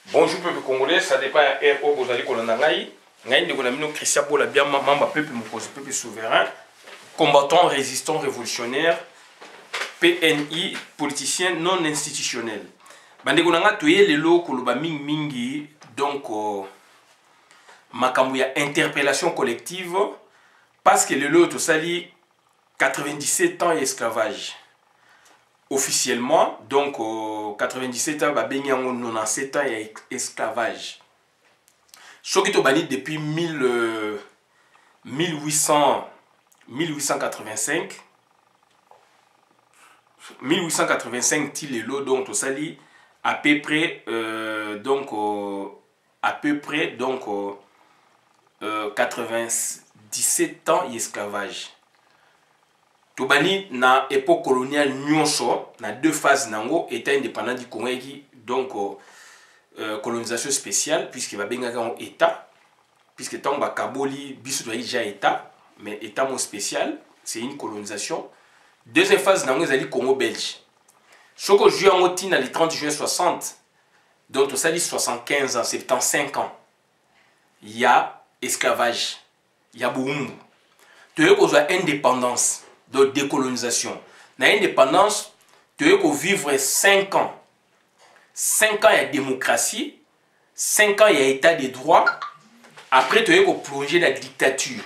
Bonjour peuple congolais, ça dépend RO Bozali Kolonangaï. Ngaï de Konamino Christian Bola bien membre peuple Mokosi, peuple souverain, combattant, résistant, révolutionnaire, PNI, politicien non institutionnel. Bande Konanga toye lelo koloba mingi donc makambo ya interpellation collective parce que lelo to sali 97 ans d'esclavage. Officiellement, donc 97 ans, ben 97 ans d'esclavage. Ce qui est banni depuis 1885. 1885, Tilelo, donc au Sali, à peu près, 97 ans d'esclavage. Tobani na époque coloniale nyonso na deux phases nango état indépendant du Congo donc colonisation spéciale puisque va benga en état puisque tant ba kaboli biso déjà état mais état mon spécial c'est une colonisation. Deuxième phase nango ezali Congo belge. Soko juin ngoti na le 30 juin 60 donc ça dit 75 ans 75 ans. Il y a esclavage, il y a boumou. Tu veux qu'on soit indépendance de décolonisation. Dans l'indépendance, tu veux vivre 5 ans. 5 ans, il y a démocratie. 5 ans, il y a état de droit. Après, tu veux plonger dans la dictature.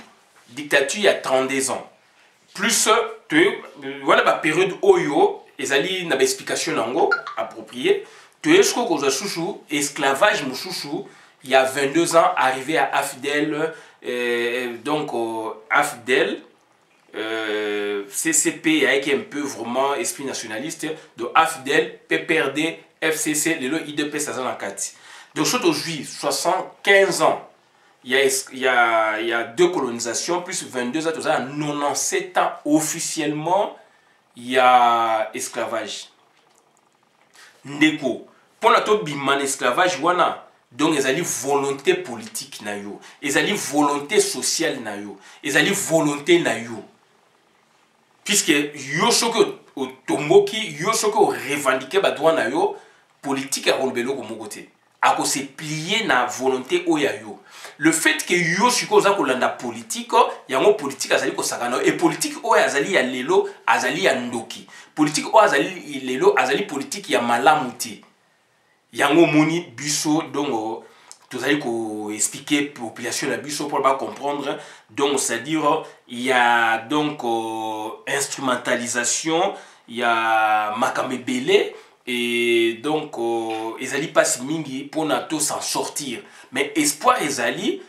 Dictature, il y a 32 ans. Plus, tu veux, voilà la période Oyo, et ça y a une explication appropriée. Tu veux qu'on soit chouchou, esclavage, mon chouchou, il y a 22 ans, arrivé à Afdel, donc Afdel. CCP avec un peu vraiment esprit nationaliste de AFDEL, PPRD, FCC, le IDP, ça en a 4. Donc, aujourd'hui, 75 ans, il y a deux colonisations, plus 22 ans, 97 ans officiellement, il y a esclavage. Ndeko, pour la top biman esclavage, wana. Donc, ils ont une volonté politique, ils ont une volonté sociale, ils ont une volonté. Puisque yo soko tomboki yo soko revendiquer ba droit na yo politique a rolbelo ko mokote ako se plier na volonté oya yo le fait que yo siko za kolanda politique yango politique azali ko sakana et politique oya azali ya lelo azali ya ndoki politique oya azali lelo azali politique ya malamuti yango moni biso donc tout ça pour expliquer population la biso pour pas comprendre donc c'est-à-dire il y a donc instrumentalisation il y a makambe belé et donc ezali passe mingi pour nato s'en sortir mais espoir ezali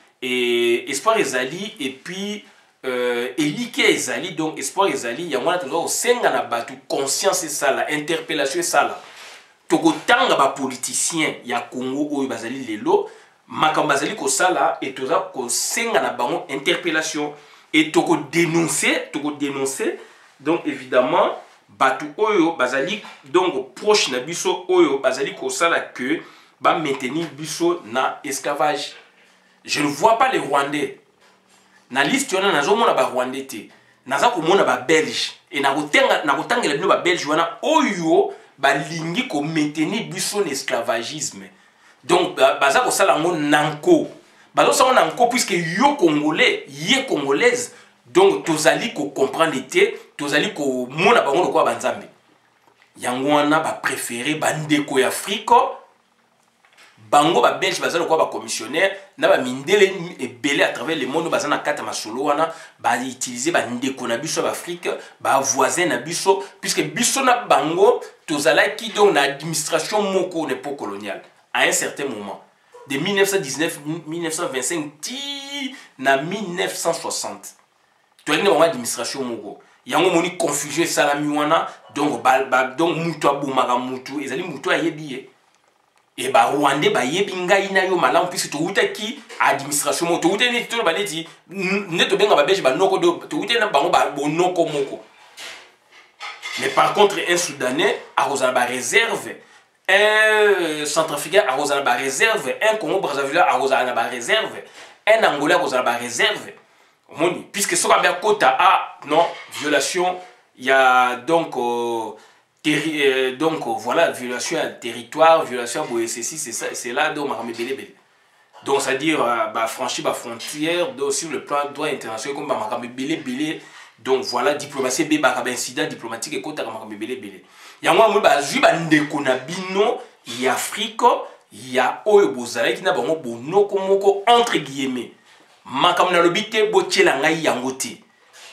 et puis elike ezali donc espoir ezali ya mwana toujours senga na batu conscience et ça la interpellation et ça la tokotanga ba politicien ya Congo oyo bazali lelo makambo bazali ko sala et toza ko senga na bango interpellation et toko dénoncer donc évidemment batu oyo bazali donc proche na biso oyo bazali ko sala que ba maintenir biso na esclavage. Je ne vois pas les Rwandais na liste yona nazo mona ba Rwandais te naza ko mona ba Belge et na kotanga bino ba Belge wana oyo balingi ko maintenir biso na esclavagisme. Donc, baza ko sala ngo nanko. Baza ko sala nanko puisque yo congolais, yé congolaise. Donc, tozali ko comprendre té, tozali ko mona bango ko banzambe. Yango wana ba préféré bandeko ya Afrique. Bango ba belge baza ko ba commissionnaire na ba mindele ebele à travers le monde baza na kata masolo wana ba utiliser ba ndeko na biso ba Afrique, ba voisin na biso puisque biso na bango tozala ki donc na administration moko n'époque coloniale. À un certain moment, de 1919, 1925, na 1960. Tu as une administration mogo. Il y a une confusion salamiwana, donc mutu abumaka mutu, ezali mutu ayebiye. Et ba Rwandais ba yebinga ina yo malamu puisque to utaki administration mogo. To utaki to baleti neto benga ba belge ba noko do to utaki na bango ba bonoko moko. Mais par contre un Soudanais a ba réserve. Un Centrafricain a la réserve, un Congo Brazzaville a la réserve, un Angolais a la réserve. Puisque ce qu'on a quota A, non, violation, il y a donc donc voilà, violation à territoire, violation à ceci, c'est là donc Makamé Belé. Donc c'est-à-dire franchir la frontière sur le plan droit international comme Makamé Belé. Donc voilà, diplomatie incident diplomatique et contre Makamé Belé. Il y a moi ndeko na bino ya Afrique, il y a oyo bozala qui na bango bonoko moko entre guillemets. Makamé na lobité botiela ngai yango te.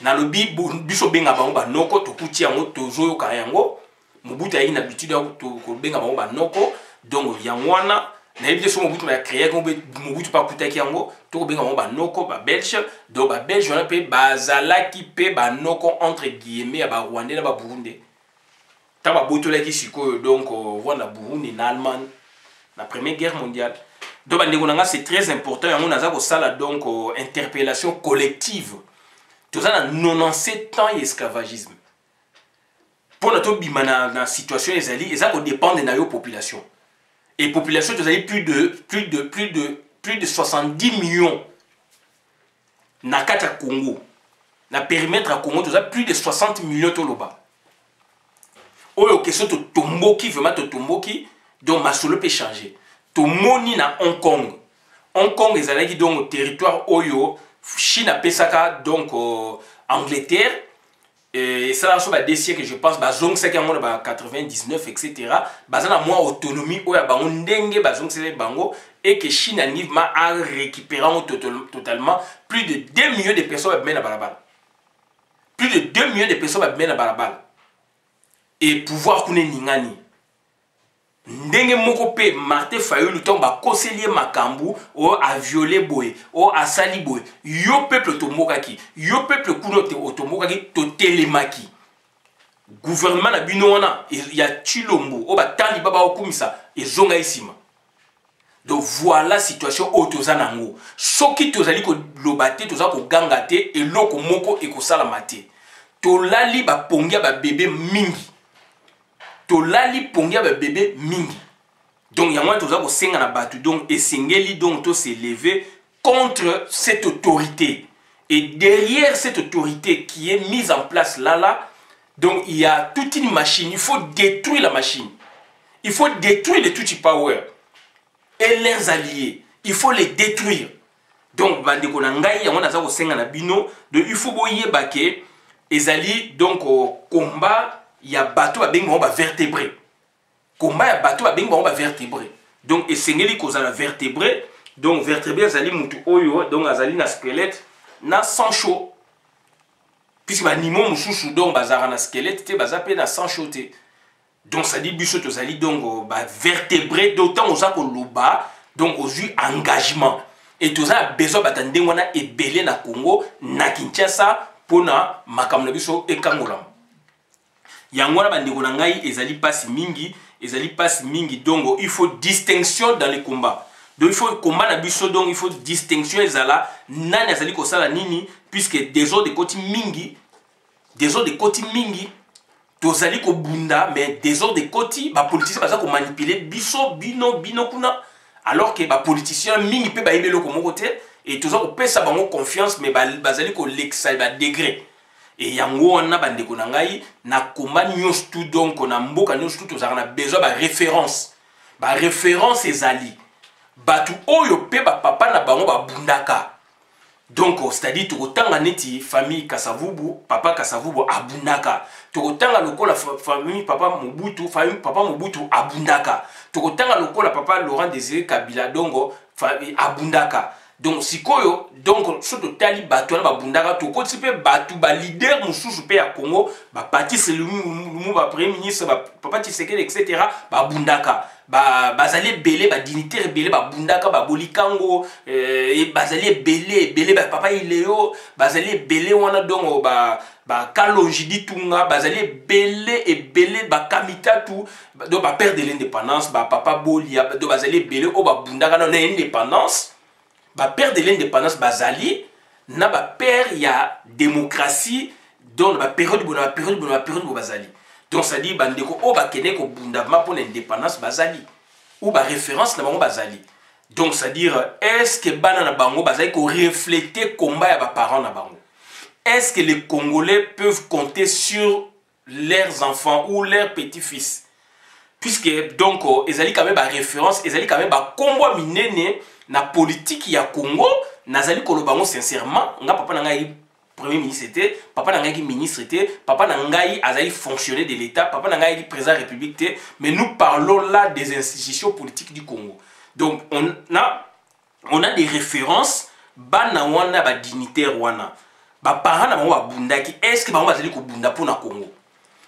Na lobi biso benga bango banoko to kuti yango tozo ka yango. Mobutu a une habitude de benga bango banoko, donc yangwana na ebite so Mobutu na créer comme Mobutu pas kuta kiango to benga bango banoko ba belge, donc ba belge on appelle bazala ki pe banoko entre guillemets ba rwandais na ba burundais. Ta ba botola ki siko donc Rwanda Burundi na Allemagne la première guerre mondiale. Donc ba c'est très important yango naza ko sala donc interpellation collective. Tout ça dans 97 ans esclavagisme. Pour notre bima na situation ezali eza ko dépendre de la population et population tu as plus de 70 millions na kata Congo na périmètre à Congo tu as plus de 60 millions toloba oyo question to tomboki vraiment to tomboki donc masolo peut changer to moni na Hong Kong ezalaki donc territoire oyo Chine a pesaka donc Angleterre. Et ça, sur des siècles, je pense, bazong c'est qu'il y a 99, etc. Bazan a moins autonomie, ou ya bango ndenge, bazong c'est bango, et que Chine arrive à récupérer totalement plus de 2 millions de personnes à balabal. Plus de 2 millions de personnes à balabal. Et pouvoir qu'on ait ningani. Ndenge moko pe Martin Fayulu tomba koselier makambu o a violé boy o a sali boy yo peuple tomokaki yo peuple kuno te otomokaki to telemaki gouvernement na bino wana ya Chilombo o ba tali baba okumisa ezonga isima. Donc voilà situation o tozana ngo soki tozali ko lobate toza ko gangate eloko moko ekosala mate to lali ba pongia ba bébé mingi. To lali pongia ba bébé mingi. Donc il y a moins de senga na batu donc esengeli donc to s'élever contre cette autorité. Et derrière cette autorité qui est mise en place là donc il y a toute une machine, il faut détruire la machine. Il faut détruire les Tutsi Power et leurs alliés. Il faut les détruire. Donc bandeko na ngai yango naza ko senga na bino de il faut boyeba ke ezali donc au combat il y a bateau à bengo ba vertébré. Combat ya bateau à bengo ba vertébré. Donc esengeli koza la vertébré. Donc vertébré azali mutu oyo donc azali na squelette na sang chaud. Puisque ba nimo mususu donc bazara na squelette te bazape na sang chaud te. Donc ça dit biso tozali donc ba vertébré d'autant oza ko loba donc aux engagement. Et tout ça besoin batande wana ebele na Congo na Kinshasa pona makamna biso e kangolam. Yangwana bandeko na ngai ezali passe mingi donc il faut distinction dans les combats. Donc il faut combat na biso donc il faut distinction ezala nani azali ko sala nini puisque des autres de côté mingi tozali ko bunda mais des autres de côté ba politiciens baza ko manipuler biso bino kuna alors que ba politiciens mingi pe ba yebelo ko mokote et toza ko pesa bango confiance mais bazali ko lexa ba degré. Et yango wana bandeko na ngai na komba nyos tout donc na mboka nyos tout tozaka na besoin ba référence ezali batu oyo pe ba papa na bango ba bundaka donc c'est-à-dire tokotanga neti famille Kasavubu papa Kasavubu abundaka tokotanga lokola famille papa Mobutu abundaka tokotanga lokola papa Laurent Désiré Kabila dongo famille abundaka. Donc sikoyo donc soto tali bato na babundaka to koti pe batu ba leader mususu pe ya Congo ba Patrice Lumumba ba premier ministre ba papa Tshisekedi etc. ba bundaka bazali belé ba dignitaire belé ba bundaka ba bolikango et bazali belé ba papa Ileo bazali belé wana donc ba Kalonji Ditunga bazali belé ba Kamita tout donc ba père de l'indépendance ba papa Bolia donc bazali belé o ba bundaka na indépendance. Ba père de l'indépendance bazali na ba père ya démocratie dans la période bazali. Donc ça dit bandeko o ba kene ko bundama pour l'indépendance bazali ou ba référence na bango bazali. Donc ça dire est-ce que bana na bango bazali ko refléter combat ya ba parents na bango. Est-ce que les Congolais peuvent compter sur leurs enfants ou leurs petits-fils. Puisque donc ezali quand même ba référence, ezali quand même ba kombo minene na politique ya Congo, nazali kolobango sincèrement, nga papa na ngai premier ministre était, papa na ngai ministre était, papa na ngai azali fonctionnaire de l'État, papa na ngai président de la République était, mais nous parlons là des institutions politiques du Congo. Donc on a des références bana wana ba dignitaire wana. Ba parents na bango ba bundaki, est-ce que bango bazali ko bunda pona Congo?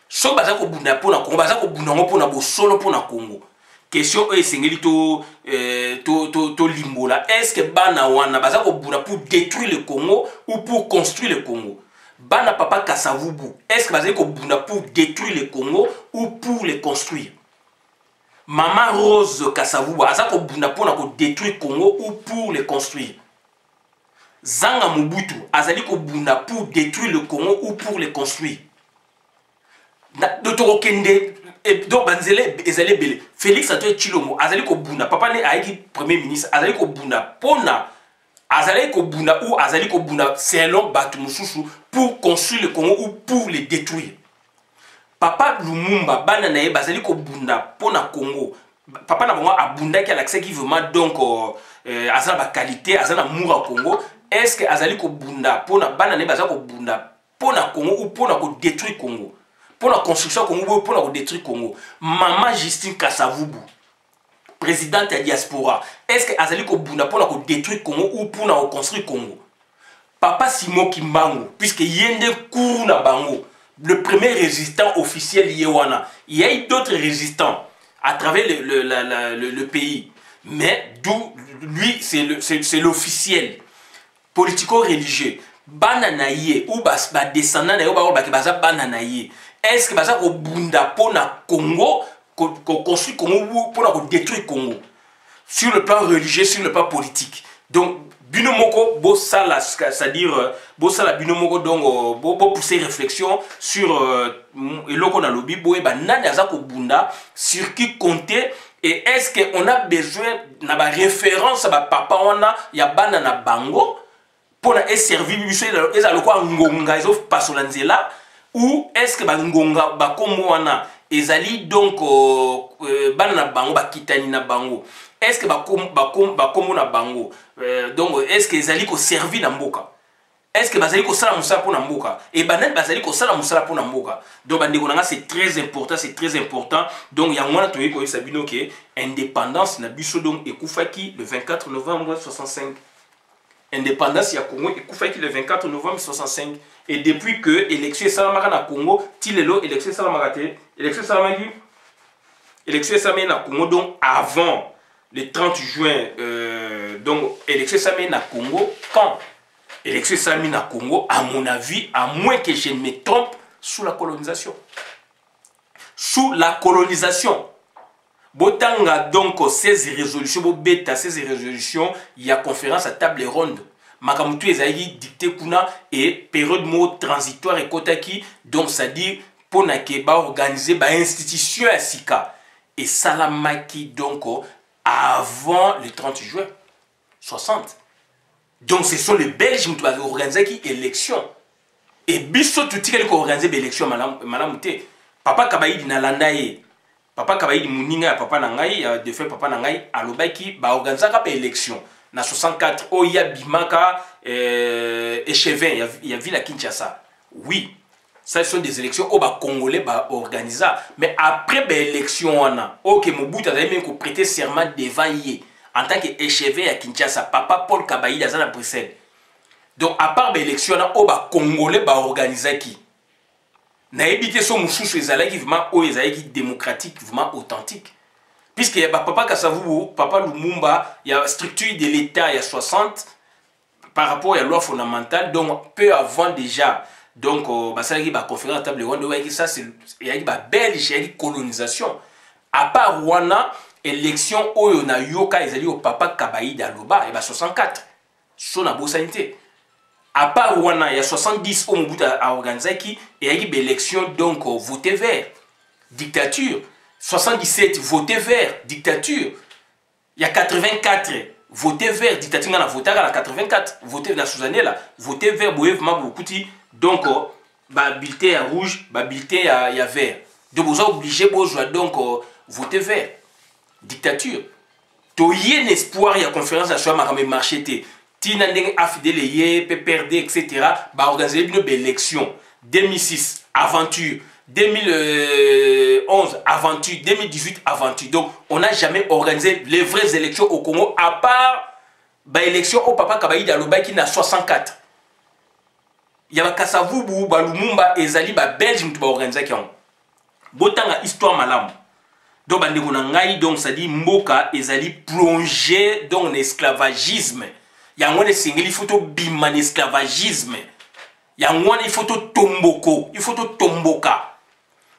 So baza ko bunda pona Congo, baza ko bunda ngo pona bosolo pona Congo. Question esengeli to limbola. Est-ce que bana wana baza ko bunda pour détruire le Congo ou pour construire le Congo? Bana papa Kasavubu, est-ce que baza ko bunda pour détruire le Congo ou pour le construire? Maman Rose Kasavubu, baza ko bunda pona ko détruire le Congo ou pour le construire? Zanga Mobutu, azali ko bunda pour détruire le Congo ou pour le construire? Docteur Okende, donc Banzele ezali belé. Félix Antoine Tshilombo, azali ko bunda, papa ne aiki premier ministre, azali ko bunda pona, azali ko bunda ou azali ko bunda selon Batu Mususu pour construire le Congo ou pour le détruire. Papa Lumumba, bana nae bazali ko bunda pona Congo. Papa na bango abunda ki l'accès qui vraiment donc azala ba qualité, azala moura Congo. Est-ce que azali ko bunda pona bana nae bazali ko bunda pona Congo ou pona ko détruire Congo? Pour la construction Congo, pour la détruire Congo. Maman Justine Kasavubu, présidente de la diaspora, est-ce que Azali Kobuna pour la détruire Congo ou pour la reconstruire Congo? Papa Simon Kimbangu, puisque Yende Kourou Bango, le premier résistant officiel Yewana, il y a eu d'autres résistants à travers le pays, mais d'où lui c'est l'officiel politico-religieux. Bananaye ou bas descendant de baza bananaye. Est-ce que baza ko bunda pona Congo, ko construire Congo pour la détruire Congo sur le plan religieux, sur le plan politique? Donc binomoko bo sala, c'est-à-dire bo sala binomoko donc bo pousser réflexion sur eloko na lobi bo ba nani aza ko bunda sur qui compter. Et est-ce qu'on a besoin na ba référence ba papa wana ya bana na bango pour servir les allois ngonga ils offrent pas sur l'anzela, ou est-ce que ba ngonga ba komo wana ezali donc bana bango ba kitani na bango, est-ce que ba komo na bango donc est-ce que ezali ko servir na mboka, est-ce que bazali ko sala musala pour na mboka et banane bazali ko sala musala pour na mboka? Donc bandeko nanga c'est très important. Donc ya mwana toyi ko sabino ke indépendance na biso donc ekufaki le 24 novembre 65. Indépendance ya Congo ekufaki le 24 novembre 65, et depuis que élection salamaka na Congo tilelo élection salamaka te élection salamaki élection salamaka na Congo donc avant le 30 juin donc élection salamaka na Congo quand élection salamaka na Congo à mon avis, à moins que je ne me trompe, sous la colonisation Botanga donc 16 résolutions, bobeta 16 résolutions, il y a conférence à table ronde. Makamutu ezali dicté kuna et période mot transitoire et kotaki, donc ça dit pour nakeba organiser ba institution à Sika et Salamaki donc avant le 30 juin 60. Donc ce sont les Belges qui ont organisé qui élection et biso tout qui organisé l'élection malamute. Papa Kabaïdi na landaye. Papa Kabaïdi Mouninga, papa Nangaï, de fait papa Nangaï, à l'Obaki, ba organisa ka élection. Na 64, oh ya Bimaka, échevin, il y a Ville à Kinshasa. Oui, ça ce sont des élections, oh ba Congolais, ba organisa. Mais après ba élection, on a, ok, Mobutu a même prêté serment devant yé, en tant qu'échevin à Kinshasa, papa Paul Kabaïdi à Bruxelles. Donc à part ba élection, on a, oh ba Congolais, ba organisa qui. Na évité son moussous ezalaki vraiment o ezalaki démocratique vraiment authentique, puisque y a papa Kasavubu, papa Lumumba, il y a structure de l'État il y a 60 par rapport à la loi fondamentale, donc peu avant déjà donc ça y a conférence à table ronde, ça c'est il y a Belge, il y a colonisation à part Rwanda élection oyo na yoka ezali au papa Kabaïdi Aloba et 64 son abosanité. À part Rwanda, il y a 70 au Mobutu a organisé qui et il y a élection donc voté vert, dictature. 77 voté vert, dictature. Il y a 84 voté vert, dictature. On a voté à la 84, voté dans Suzanne là, voté vert, beaucoup donc ba bulletin à rouge, ba bulletin à vert. Donc vous êtes obligé de donc voter vert. Dictature. To y un espoir, il y a conférence à choix marché marché tina ndenge afidèle yé PPRD etc. ba organiser une élection 2006 aventure 2011 aventure 2018 aventure. Donc on n'a jamais organisé les vraies élections au Congo à part ba élection au papa Kabaï Daloba qui n'a 64. Il y a Kassavubu ba Lumumba ezali ba Belge mutu ba organiser qui ont botanga histoire malam. Donc bandeko na ngai donc ça dit mboka ezali plongé dans l'esclavagisme. Yango ne singeli photo bima esclavagisme. Yango il faut tomboko, il faut tomboka.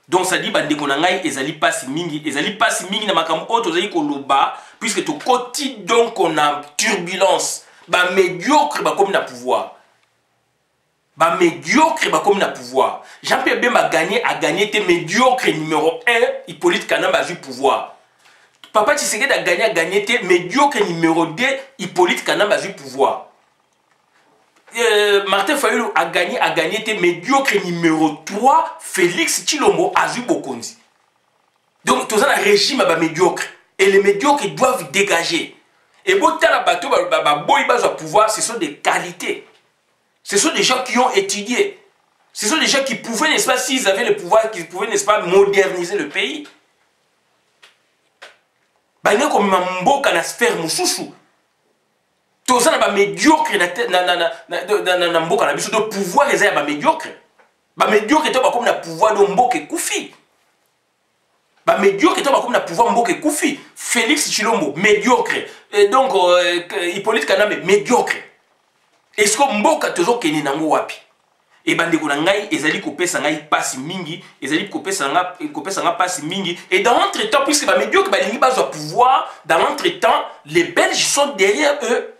Donc ça dit bandeko na ngai ezali pasi mingi na makambo oto ezali koloba puisque to koti donc on a turbulence. Ba médiocre ba comme na pouvoir. Ba médiocre ba comme na pouvoir. Jean-Pierre Bemba a gagné tes médiocre numéro 1, Hippolyte Kanamba a eu pouvoir. Papa Tshisekedi a gagné tes médiocre numéro 2, Hippolyte Kanamba a eu pouvoir. Martin Fayulu a gagné tes médiocre numéro 3, Félix Tshilombo a eu Bokonzi. Donc tout ça le régime ba médiocre et les médiocres doivent dégager. Et botta la bateau ba boy ba pouvoir, ce sont des qualités. Ce sont des gens qui ont étudié. Ce sont des gens qui pouvaient, n'est-ce pas, s'ils avaient le pouvoir, qui pouvaient, n'est-ce pas, moderniser le pays. Banya comme Mboka na sphère mususu. Tout ça na médiocre na Mboka na biso de pouvoir les ba médiocre. Ba médiocre to ba comme na pouvoir de Mboka Koufi. Ba médiocre to ba comme na pouvoir Mboka Koufi. Félix Tshilombo médiocre. Et donc Hippolyte Kanambe médiocre. Est-ce que Mboka tozo keni nango wapi? Et bandeko na ngai ezali kopesa ngai pasi mingi, ezali kopesa nga pasi mingi. Et dans l'entretemps, puisque ba médiocre balingi bazwa pouvoir, dans l'entretemps, les Belges sont derrière eux.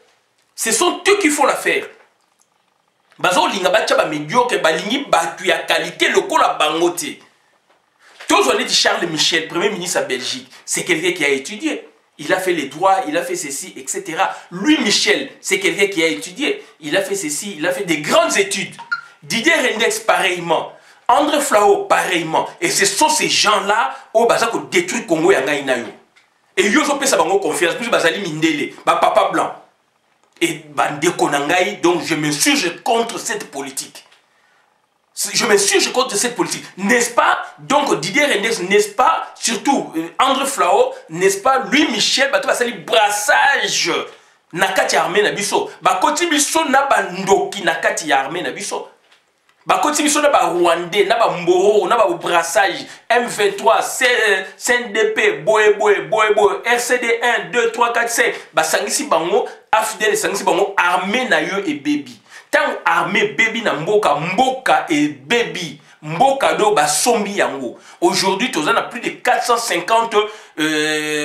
Ce sont eux qui font l'affaire. Bazo linga bacha ba médiocre balingi batu ya qualité lokola bangote. Tous on dit Charles Michel, premier ministre à Belgique, c'est quelqu'un qui a étudié. Il a fait les droits, il a fait ceci, etc. Lui, Michel, c'est quelqu'un qui a étudié. Il a fait ceci, il a fait des grandes études. Didier Rendex, pareillement. André Flao, pareillement. Et ce sont ces gens-là qui ont détruit le Congo et Nayo. Et ils ont fait ça confiance. Puis Bazali Mindele, papa blanc. Et Bandeko Nangaï, donc je m'insurge contre cette politique. Je m'insurge contre cette politique. N'est-ce pas? Donc Didier Rendex, n'est-ce pas? Surtout André Flao, n'est-ce pas? Lui, Michel, Bato Basali, brassage. Nakati armée na biso. Bakoti biso na bandoki nakati armée na biso. Bakoti biso na ba Rwandais, na ba Mboro, na ba brassage. M23, CNDP, Boe, RCD 1, 2, 3, 4, 5. Basangisi bango, Afidel sangisi bango, armée na yo et baby. Tant armée baby na mboka et baby. Mboka do ba sombi yango. Aujourd'hui, tu as plus de 450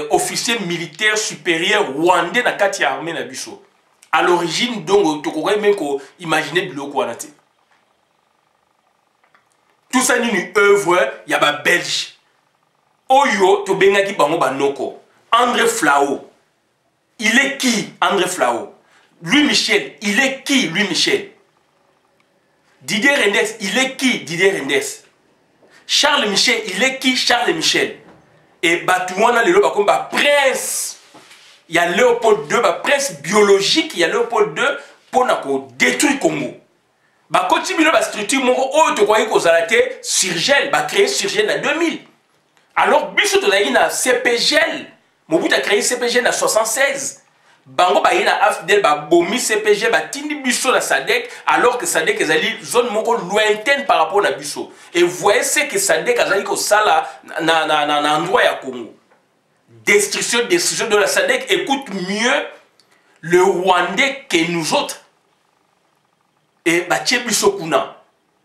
officiers militaires supérieurs rwandais na kati armée na biso. À l'origine, donc, tu pourrais même imaginer de l'eau. Tout ça, c'est une œuvre, il y a ba Belge. Oyo, tu benga ki bango banoko. André Flao. Il est qui, André Flao? Louis Michel, il est qui, Louis Michel? Didier Rendex, il est qui, Didier Rendex? Charles Michel, il est qui, Charles Michel? Et Batouana, le comme prince. Il y a Léopold II, prince biologique, il y a Léopold II pour détruire le Congo. Quand tu as structure, tu crois que ça a été Surgel, créé Surgel en 2000. Alors, Bissot, tu as eu un CPGL. Mobutu a créé CPGL en 1976. Bango ba yina afdel ba bomi CPG ba tindi biso na Sadek alors que Sadek ezali zone moko lointaine par rapport à biso. Et voyez ce que Sadek azali ko sala na endroit ya Congo. Destruction de la Sadek écoute mieux le Rwandais que nous autres. Et ba tche biso kuna.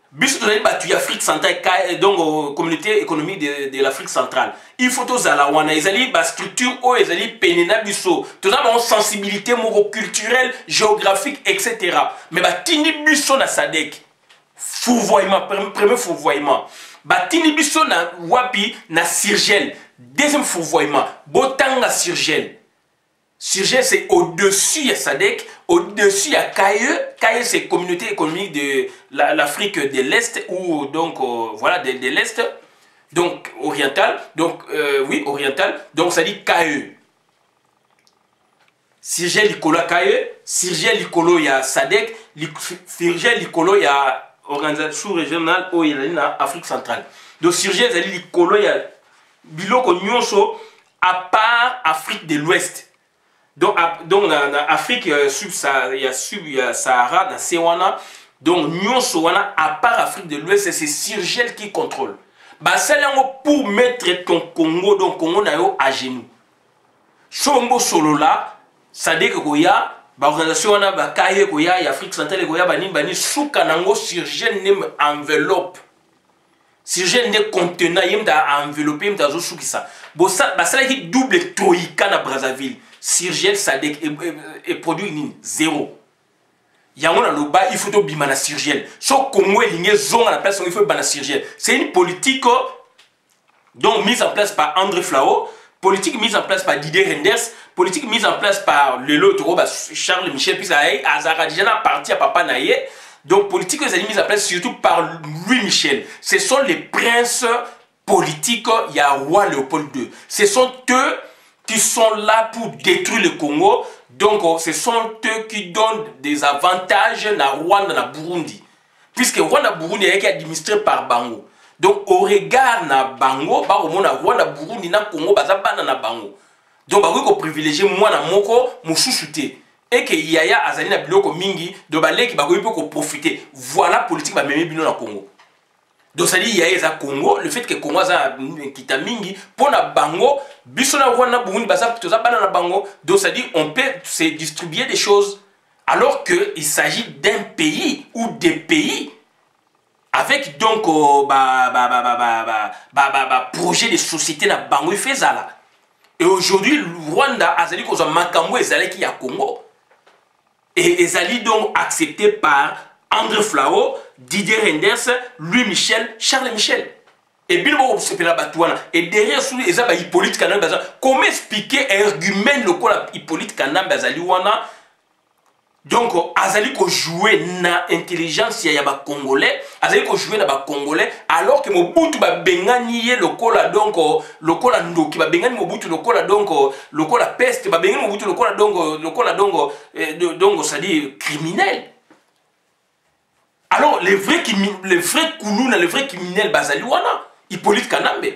Biso tozali batu ya Afrique centrale donc communauté économique de l'Afrique centrale. Il faut tous la wana ezali ba structure o ezali penena biso. Tous avons sensibilité culturelle, géographique, etc. Mais ba tini biso na Sadek. Fourvoiement, premier fourvoiement. Ba tini biso na wapi na Surgel. Deuxième fourvoiement, botanga Surgel. Surgel, c'est au-dessus, il y a SADC, au-dessus, il y a CAE. CAE, c'est Communauté économique de l'Afrique de l'Est, ou donc, voilà, de l'Est, donc oriental, donc, oui, oriental, donc ça dit CAE. Surgel, Licolo, CAE, Surgel, Licolo, il y a SADC, Surgel, Licolo, il y a Organisation régionale, où il y a Afrique centrale. Donc, Surgel, ça dit Licolo, il y a Biloko Nyonso, à part Afrique de l'Ouest. Donc, en Afrique, il y a Sahara, dans Sewana. Donc, Nyonso, à part Afrique de l'Ouest, c'est Surgel qui contrôle. Bah, c'est pour mettre ton Congo, donc Congo à genoux. Chombo solo là, ça dit que il y a l'organisation, il y a Afrique centrale, il y a Bani, Soukanango, Surgel n'est enveloppe. Surgel n'est contenant, il y a enveloppé, il y a Soukisa. Bon, ça, c'est une double troïka à Brazzaville. Surgel, SADC et produit zéro. Il y a un loba, il faut que bimana Surgel. Sauf Congo est ligné zone à la place où il faut bimana Surgel. C'est une politique donc mise en place par André Flao, politique mise en place par Didier Renders, politique mise en place par Lelo Toro, Charles Michel, puis Azara Dijana parti à Papa Naye. Donc politique qui est mise en place surtout par Louis Michel. Ce sont les princes politiques, il y a roi Léopold II. Ce sont eux qui sont là pour détruire le Congo. Donc, ce sont eux qui donnent des avantages à Rwanda, à Burundi. Puisque Rwanda, Burundi est administré par Bango. Donc, au regard de Bango, Rwanda, Burundi, na Congo, na Bango. Donc, il faut privilégier moi, na moko, mouchouchouté. Et que Yaya Azali na biloko mingi, de balé qui va profiter. Voilà la politique va même bino na Congo. Donc ça dit il y a Congo, le fait que Congo a kita mingi pour na bango, biso na Rwanda Burundi basa toza bana na bango. Donc ça dit on peut se distribuer des choses alors que il s'agit d'un pays ou des pays avec donc projet de société na bango il fait ça là. Et aujourd'hui Rwanda a dit qu'on a makambo ezali qui a Congo. Et ezali donc accepté par André Flao, Didier Renders, Louis Michel, Charles Michel. Et bien, et derrière, il y a Hippolyte Kanam. Comment expliquer un argument local Hippolyte Kanam Bazaliwana? Donc, Azali ko jouer na intelligence ya ba Congolais, Azali ko jouer na ba Congolais, alors que Mobutu ba bengani ye lokola donc lokola ndoki ba bengani Mobutu lokola donc lokola peste ba bengani Mobutu lokola donc ça dit criminel. Alors, les vrais Koulouna, les vrais criminels Bazaliwana, Hippolyte Kanambe.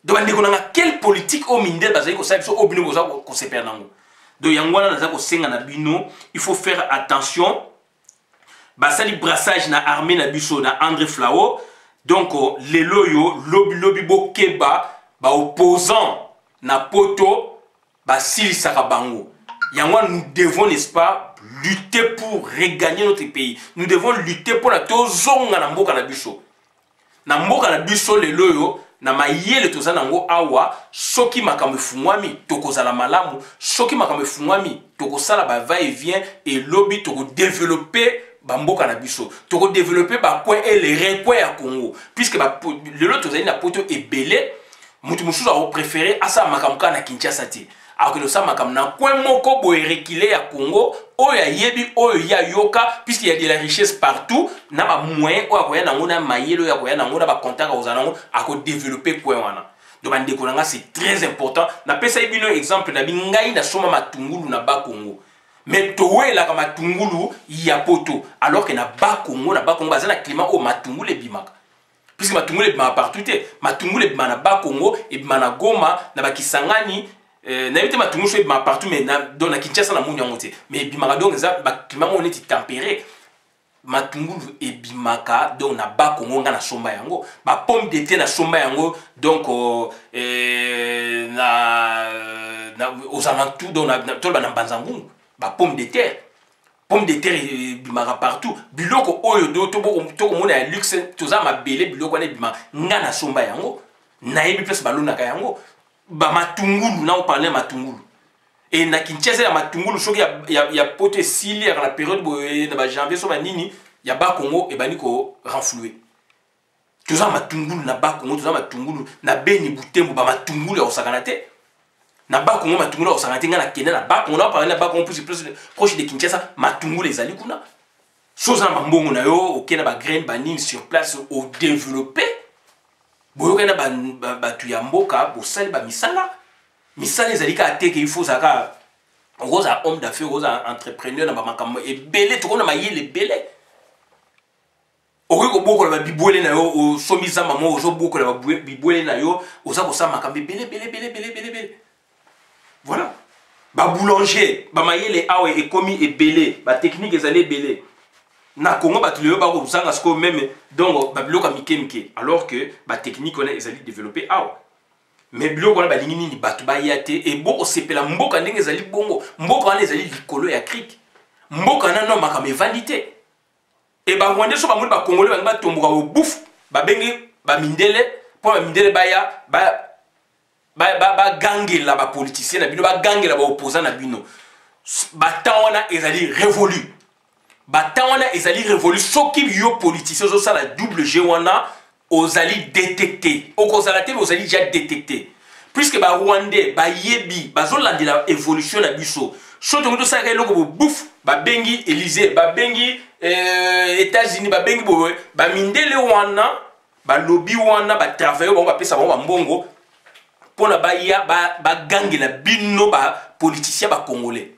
Donc, on a quelle politique au Mindel Bazali ko sabe so obino ko se perdre. Donc, il faut faire attention. Basali brassage na armée na biso na André Flao. Donc, les loyo, lobby bokeba, ba opposant na poto, basili sakabango. Yangwa, nous devons, n'est-ce pas, lutter pour regagner notre pays. Nous devons lutter pour la tozonga na mboka na biso. Na mboka na biso les loyo. Na mayele toza nango awa soki makambo fungwami tokozala malamu soki makambo fungwami tokosala ba va et vient et lobby toko développer bamboka na biso toko développer ba coin et les recoins à Congo puisque ba lelo tozali na poto ebele mutu mususu a préféré asa makambo na Kinshasa ti alors que le sa makambo na coin moko boye reculer à Congo oya yebi oya yoka puisqu'il y a de la richesse partout na ba moyen oya koya nango na mayelo ya koya nango na ba contact ozanango a ko développer coin wana donc bandeko nanga c'est très important na pesa ibino exemple na bingai na soma matungulu na ba Congo mais towe la ka matungulu ya poto alors que na ba Congo bazana climat o matungulu bimaka puisque matungulu bimaka partout te matungulu bimaka na ba Congo et bimaka na Goma na ba Kisangani n'avait pas tout le monde partout mais dans la Kinshasa na munyango te mais bimaka donc ça ba climat on est tempéré matungulu et bimaka donc na ba Congo nga na somba yango ba pomme de terre na somba yango donc aux alentours donc na banzangu ba pomme de terre bimaka partout biloko oyo do to mona ya luxe toza mabele biloko na bimaka nga na somba yango na yebi place balona ka yango ba matungulu na on parlait matungulu et na Kinshasa ya matungulu soki ya pote sili à la période na ba janvier so ba nini ya ba Congo et bani ko renflouer toza matungulu na ba Congo toza matungulu na Beni Butembo ba matungulu ya osakana te na Bakongo matungula osangatenga na Kenya na Bakongo na parler na Bakongo plus proche de Kinshasa matungula ezali kuna chose na mbongo na yo okena ba grain banine sur place au développer boyoka na ba tuyamboka bosali ba misala ezali ka ateke il faut saka rosa homme d'affaires rosa entrepreneur na ba makambo ebele to kona mayele belé okiko boko la bibwele na yo somi zamba mo ozo boko la bibwele na yo oza ko sa makambo belé voilà ba boulanger ba mayele awe ekomi ebele ba technique ezali ebele na Congo batulio ba ko zanga sko même donc ba biloka mike alors que ba technique on ezali développer awa mais biloko wana balingi nini bato bayate et bo osepela mboka ndenge ezali bongo mboka wana ezali likolo ya crique mboka na no makambo evandité et ba rwandais so ba moni ba congolais ba tomboka au bouffe ba bengi ba mindele pour ba mindele baya ba gangela ba politicien na bino ba gangela ba opposant na bino ba tawana ezali révolu ba tawana ezali révolu soki yo politicien zo sala double G wana ozali détecté okozala te ozali déjà détecté puisque ba rwandais ba yebi bazolandela évolution na biso soto ngo saka eloko bo bouffe ba bengi Élysée ba bengi États-Unis ba bengi bo ba mindele wana ba lobby wana ba travailler ba pesa ba mbongo pona ba ya ba gangela bino ba politicien ba congolais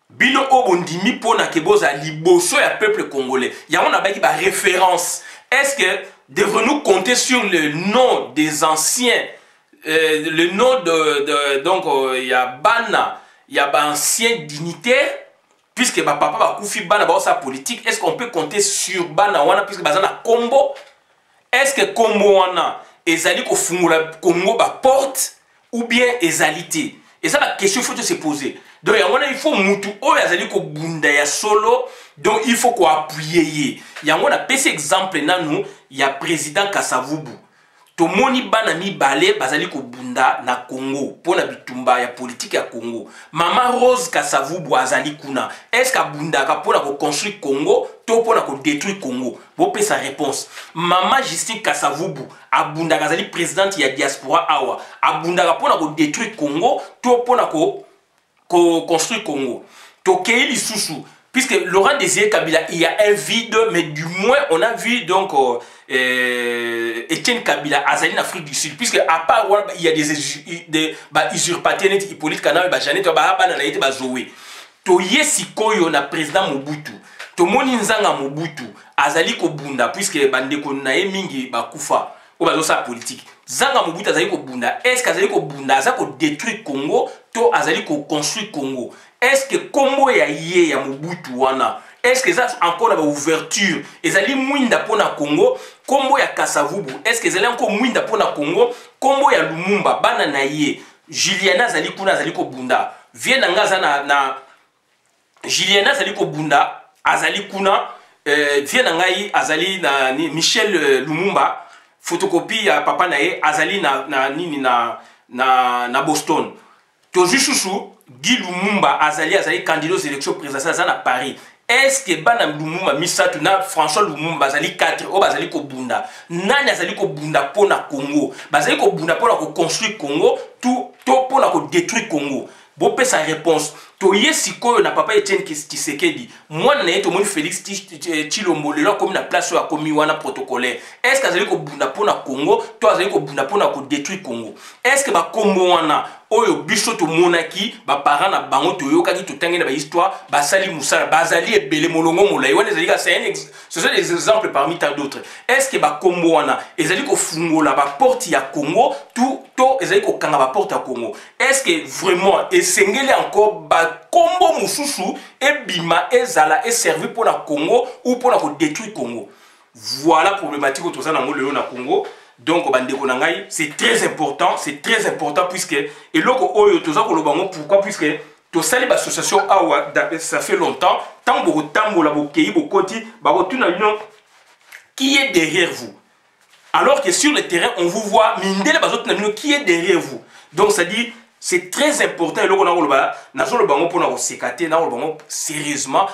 bino obondimi pona ke boza liboso ya peuple congolais yango na baki ba référence. Est-ce que devons-nous compter sur le nom des anciens, le nom donc il y a Bana, il y a anciens dignitaires, puisque papa va koufi Bana ba sa politique. Est-ce qu'on peut compter sur Bana wana puisque bazana Combo? Est-ce que Combo wana ezali ko fungula Congo ba porte ou bien ezalité? Et ça la question faut se poser. Donc il faut mutu o yazali ko bunda ya solo. Donc il faut qu'on appuyer. Il y a un petit exemple il y a président Kasavubu. Tomoni banami balé bazali ko bunda na Congo pour na bitumba ya politique ya Congo. Mama Rose Kasavubu azali kuna. Est-ce que bunda ka pour na ko construire Congo to pour na ko détruire Congo? Vous sa réponse. Mama Justine Kasavubu abunda azali présidente ya diaspora awa. Abunda ka pour na ko détruire Congo to pour na ko construire Congo. Tokei lisusu. Puisque Laurent Désiré Kabila, il y a un vide, mais du moins on a vu donc Etienne Kabila, Azali en Afrique du Sud. Puisque à part il y a des usurpateurs, Hippolyte Kanam, Janet, Bananaïte, Zoé. Toye Sikoyo na président Mobutu. Tomoni Nzanga Mobutu, Azali Kobunda, puisque Bandeko Nae Mingi Bakufa, ou sa politique. Zanga Mobutu Azali Kobunda. Est-ce qu'Azali Kobunda, Azali ko détruire Congo, to Azali ko construire Congo? Est-ce que Congo ya yé ya Mobutu wana? Est-ce que ça encore une ouverture? Ezali mwinda pona Congo, Combo ya Kasavubu. Est-ce que ezali encore mwinda pona Congo, Combo ya Lumumba bana na ye? Juliana azali kuna azali ko bunda. Vie na ngaza na Juliana azali ko bunda, azali kuna vie na ngai azali na Michel Lumumba, photocopie ya papa na ye azali na Boston. Toju chouchou Guy Lumumba azali candidat aux élections présidentielles à Paris. Est-ce que Bana Lumumba Misatu na François Lumumba azali 4 o bazali ko bunda? Nani azali ko bunda pona Congo? Bazali ko bunda pona ko construire Congo, tout pona ko détruire Congo. Bopé sa réponse. Toye sikoyo na papa Etienne Tshisekedi. Moi na yeto mon Félix Tshilombo le comme na place ya komi wana protocolaire. Est-ce que azali ko bunda pona Congo, to azali ko bunda pona ko détruire Congo? Est-ce que ba Congo wana oyo biso to monaki ba parents na bango to yokaki to tangi na ba histoire ba sali musala bazali ebele molongo molai wana ezali ka ce sont des exemples parmi tant d'autres. Est-ce que ba Congo wana ezali ko fungola ba porte ya Congo tout to ezali ko kanga ba porte ya Congo? Est-ce que vraiment esengeli encore ba Combo Moussousou et Bima et Zala est servi pour la Congo ou pour la détruire Congo? Voilà la problématique autour de la Congo. Donc, c'est très important puisque et loko oyo toza ko lobango pourquoi puisque to sali ba association awa ça fait longtemps tant beaucoup tambo la bokei bokoti ba rotuna union qui est derrière vous. Alors que sur le terrain on vous voit mindele ba zotuna union qui est derrière vous. Donc ça dit c'est très important et sérieusement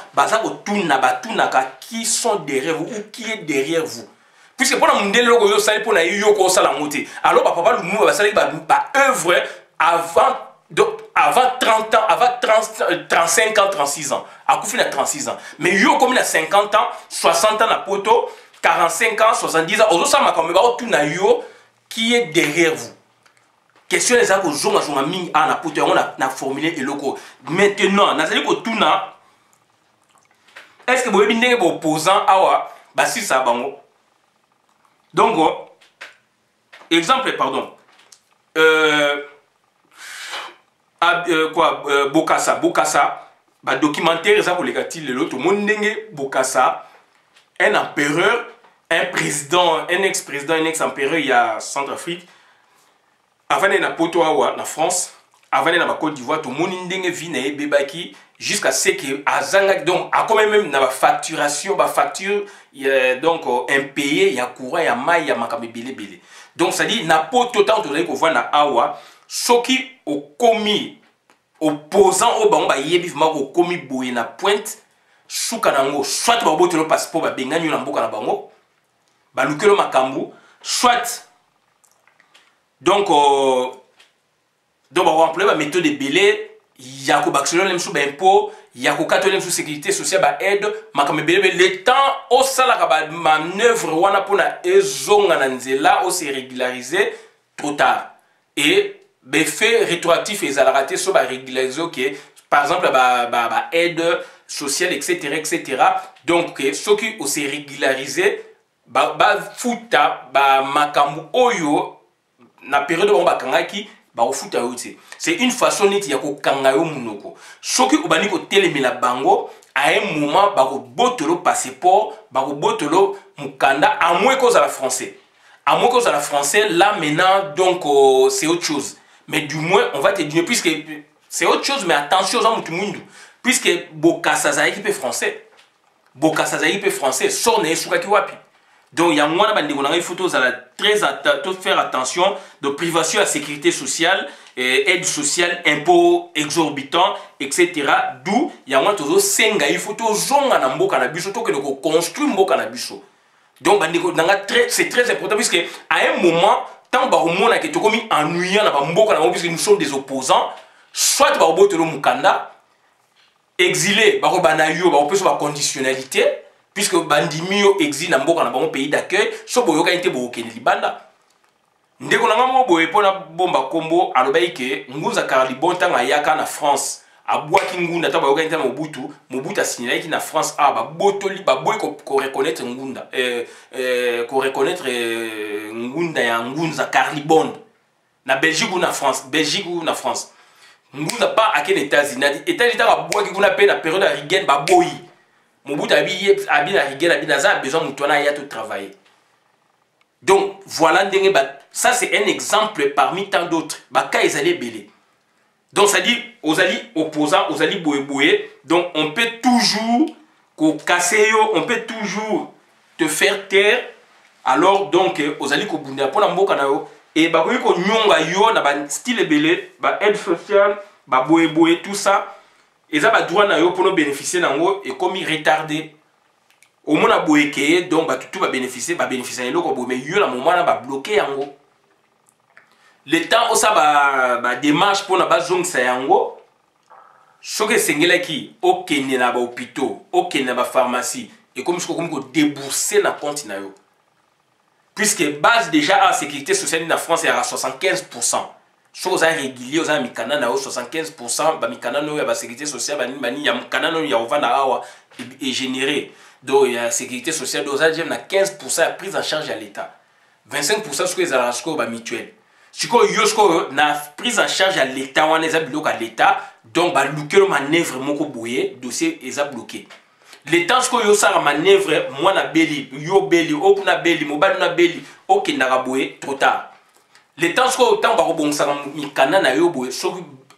qui sont derrière vous ou qui est derrière vous. Puisque pour alors papa Lumumba va œuvre avant Donc, avant 30 ans, avant 35 ans, 36 ans. À Koufi, a 36 ans. Mais yo, comme il a 50 ans, 60 ans, na poto, 45 ans, 70 ans, aujourd'hui, ça m'a comme tout na yo qui est derrière vous. Question les gens qui ont mis en poto, on a formulé et loco. Maintenant, na zali ko tout na. Est-ce que vous avez des opposants à bah si ça bango. Donc, exemple, pardon. Bokassa, bah documentaire ça pour les gars, l'autre monde Bokassa, un empereur, un président, un ex-président, un ex-empereur il y a Centrafrique. Avant na poto awa na France, avant na Côte d'Ivoire, tout le monde ndenge vi na bebaki jusqu'à ce que azanga donc a quand même na facturation, ba facture donc impayé, il y a courant, il y a maille, il y a makambe belé. Donc ça dit na poto tant to ko voir na awa soki au commis opposant au bango ba yebi au commis boye na pointe souka nango soit ba boto le passeport ba bengani na mboka na bango ba lukelo makambu soit donc ba employer ba méthode de belé ya ko baxelon lem sou ba impôt ya ko katolem sou sécurité sociale ba aide makambe belé le temps au sala ka ba manœuvre wana pona ezonga na nzela au se régulariser trop tard et les faits rétroactifs et raté sont régularisés, okay. Par exemple, aide sociale, etc. Donc, ceux qui ont régularisé, fouta, makambu oyo, na période où on fouta c'est une façon de dire que kangayo munoko. Ceux qui ont télémé bango, à un moment, botolo passeport, botolo mukanda, à moins cause à la français. À moins cause à la français, là maintenant, donc, c'est autre chose. Mais du moins, on va te dire, puisque c'est autre chose, mais attention aux gens du monde. Puisque Bokassa Zaïki peut français. Bokassa Zaïki peut français. Sonne Soukaki Wapi. Donc, il y a moins de photos, très faire attention de privation à la sécurité sociale, aide sociale, impôts exorbitants, etc. D'où, il y a moins de senga, il faut tout zonga na mboka na biso, tout que nous construisons mboka na biso. Donc, c'est très important, puisque à un moment, tant que tu commis ennuyant puisque nous sommes des opposants, soit tu vas mukanda, exilé, tu vas conditionnalité, puisque bandimio exil dans le pays d'accueil, soit tu vas été libanda. Ndeko na ngamo boye pona bomba kombo alobai ke nguza karalibon tanga yaka na France. Abwaki ngunda ta bayoka nta Mobutu a signé qui na France ba botoli ba boy ko reconnaître ngunda ko reconnaître ngunda ya ngunza Carlibon na Belgique ou na France ngunda pas à quel États-Unis États-Unis ta bwaki kuna pe na période à Reagan ba boy Mobutu abi na Reagan abi na besoin mutona ya tout travailler. Donc voilà ça c'est un exemple parmi tant d'autres ba ka ezali belé. Donc, ça dit, aux alliés opposants, aux alliés boé. Donc, on peut toujours casser, on peut toujours te faire taire. Alors, donc, aux alliés qui ont pour la et bah, oui, qu'on nyonga yo, na ba style belé, ba aide sociale, ba boé, tout ça. Et ça, ba droit na yo pour nous bénéficier nango et comme il retardé. Au moins, na boé donc, bah, tout va bénéficier, de l'eau, mais yo, la moment, ba bloqué yango. Le temps où ça va démarche pour la base zone sayango, ce que c'est qui ok na ba hôpitaux, ok na ba pharmacie et comme je comme débourser na compte na yo. Puisque base déjà à sécurité sociale en France est à 75%. Chose à régulier aux amikana na 75% ba mikana no ya ba sécurité sociale bani ya mikana no ya ovana awa et généré. Donc la sécurité sociale aux agents na 15% prise en charge à l'État. 25% ce que les arasco ba mutuelle. Si vous avez une prise en charge à l'État, on est bloqué à l'État, donc le manœuvre moko boye, dossier est bloqué. L'État, si vous avez une manœuvre, moi na beli, yo beli, op na beli, mobile na beli, ok na boye, trop tard. L'État, si vous avez un mikana na yo boye, si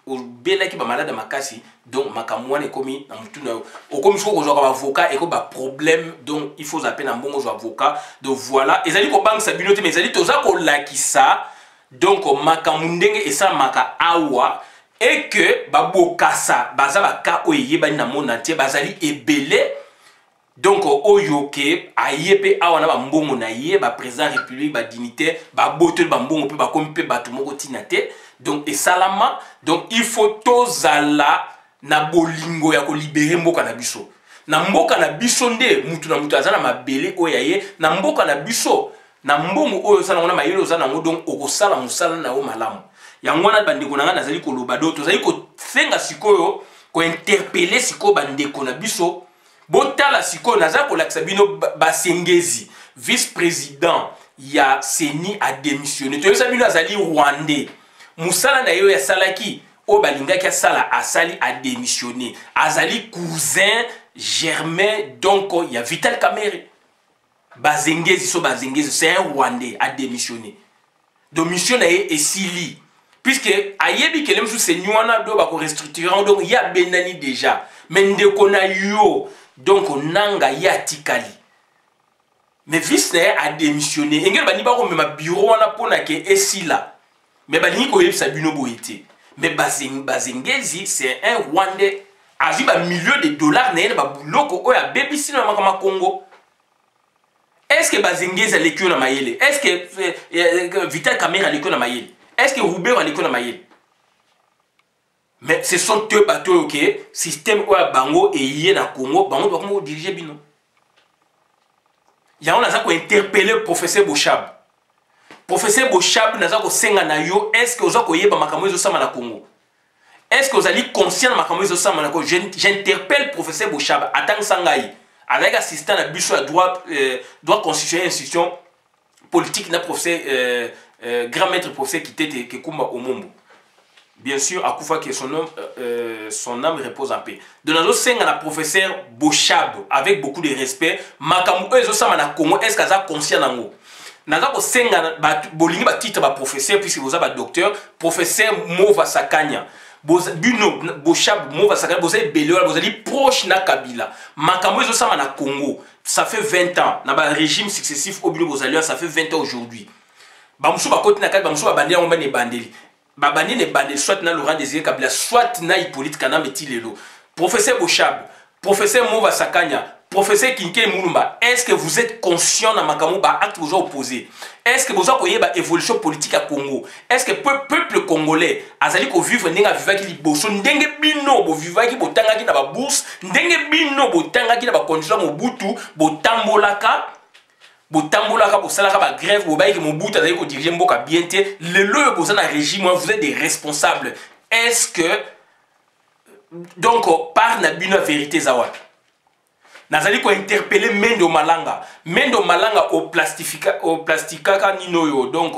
vous avez un malade makasi, donc makamouane est commis dans tout na yo. Au comme si vous avez un avocat et un problème, donc il faut appeler un bon avocat. Donc voilà, et ça dit que banque sabinote, mais ça dit que ça ça. Donc makamundenge et ça maka awa et que Bokassa baza baka oyé bani na monde entier bazali ebele donc oyoke ayepe awa na ba mbongo na ye ba président république ba dignité ba botel ba mbongo pe ba komi pe ba tout moko tinate Donc esalama, donc il faut tozala na bolingo ya ko libérer mboka na biso. Na mboka na biso nde mutu na mutu azana mabele oyaye na mboka na biso na mbongo oyo sana ngona mayelo zana ngo donc okosala musala na o malamu. Yango wana bandeko nanga nazali ko loba do tozali ko senga sikoyo ko interpeller sikoyo bandeko na biso botala sikoyo naza ko lakisa bino basengezi vice-président ya Seni a démissionné. Tu sais bino azali rwandais. Musala na yo ya salaki o balingaki asala asali a démissionné. Azali cousin germain donc il y a Vital Kamerhe. Bazengezi so bazengezi c'est un rwandais a démissionné. Donc mission na ye esili. Puisque ayebi que les c'est nywana do ba ko restructurer donc il y a benani déjà. Mais ndeko na yo donc nanga ya tikali. Mais vice a démissionné. Engel bani ba ko mema bureau wana pona ke esila. Mais bani ko yebisa bino boité. Mais bazengezi c'est un rwandais azi ba millions de dollars na ba buloko oya baby sino makama Congo. Est-ce que bazengezi a l'école na mayele? Est-ce que Vital Kamerhe a l'école na mayele? Est-ce que Roubert a l'école na mayele? Mais ce sont deux bateaux ok système oya bango et yé na Congo bango doit comment diriger bino. Ya on a ça ko interpeller professeur Bochab. Professeur Bochab naza ko senga na yo est-ce que oza ko yeba makambo ezo sama na Congo? Est-ce que vous allez conscient de makambo ezo sama na Congo? J'interpelle professeur Bochab atang sangai avec assistant à biso à droit constituer institution politique na professeur grand maître professeur qui était Kekumba Omombo. Bien sûr, à Koufa que son âme repose en paix. De nos cinq la professeur Bochab avec beaucoup de respect, makambo ezo sama na Congo est-ce que ça conscient nango? Naza ko senga bolingi ba titre ba professeur puisque vous avez docteur professeur Mova Sakanya. Bino Bochab Mova Sakanya vous avez belé vous allez proche na Kabila. Makambo ezo sama na Congo, ça fait 20 ans. Na ba régime successif au bilo Bozalio, ça fait 20 ans aujourd'hui. Ba musu ba koti na kati ba musu ba bandeli on ba ne bandeli. Ba bandeli ne bandeli soit na Laurent Désiré Kabila soit na Hippolyte Kana Metilelo. Professeur Bochab, professeur Mova Sakanya, professeur Kinke Moulumba, est-ce que vous êtes conscient dans makambo ba acte vous opposé? Est-ce que vous avez une évolution politique à Congo? Est-ce que le peuple congolais azali ko vivre ndenga vivaki liboso ndenge bino bo vivaki botangaki na ba bourse ndenge bino botangaki na ba condition Mobutu botambolaka bosalaka ba grève bobayiki Mobutu azali ko diriger mboka bien te lelo boza na régime vous êtes des responsables. Est-ce que donc par na bino vérité zawa nazali ko interpeller Mendo Malanga au plastika ninoyo donc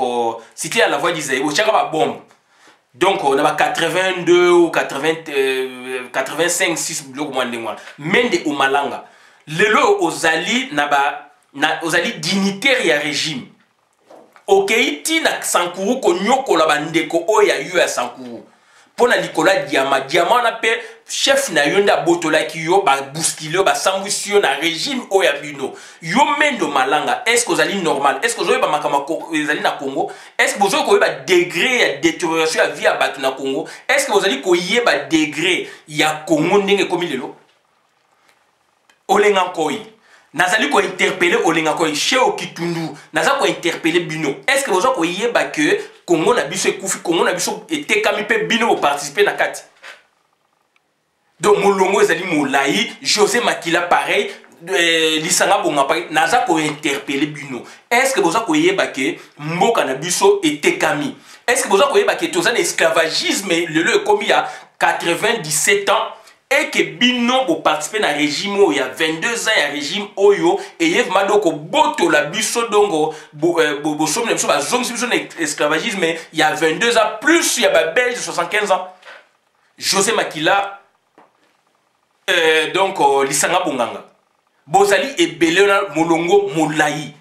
c'était à la voix d'Isaïe au chaka ba bombe donc on a 82 ou 85 6 blocs moins de moi Mende au Malanga lelo ozali ozali dignitaire ya régime okeiti na Sankuru ko nyokola bandeko oya yo ya Sankuru pona likola diama na pe chef na yonda botola ki yo ba bousculer ba sambusio na régime oya bino yo Mendo Malanga est-ce que vous allez normal est-ce que vous avez ba makama ezali na Congo est-ce que vous avez ba degré ya détérioration ya vie ya batu na Congo est-ce que vous allez ko yeba degré ya Congo ndenge komi lelo olenga koi nazali ko interpeller olenga koi chez Okitundu naza ko interpeller bino est-ce que vous avez ko yeba que Congo na biso ekufi Congo na biso etekami pe bino participer na kati. Donc Molongo ezali Molai, José Makila pareil, Lisanga Bonga pareil, naza ko interpeller bino. Est-ce que boza ko yeba ke mboka na biso etekami? Est-ce que boza ko yeba ke toza na esclavagisme le commis à 97 ans et que bino bo participer na régime il y a 22 ans ya régime oyo et yev madoko boto la biso dongo bo somne biso ba zong biso na esclavagisme il y a 22 ans plus il y a ba belge 75 ans. José Makila donc Lisanga Bonganga bozali ebele na Molongo Molai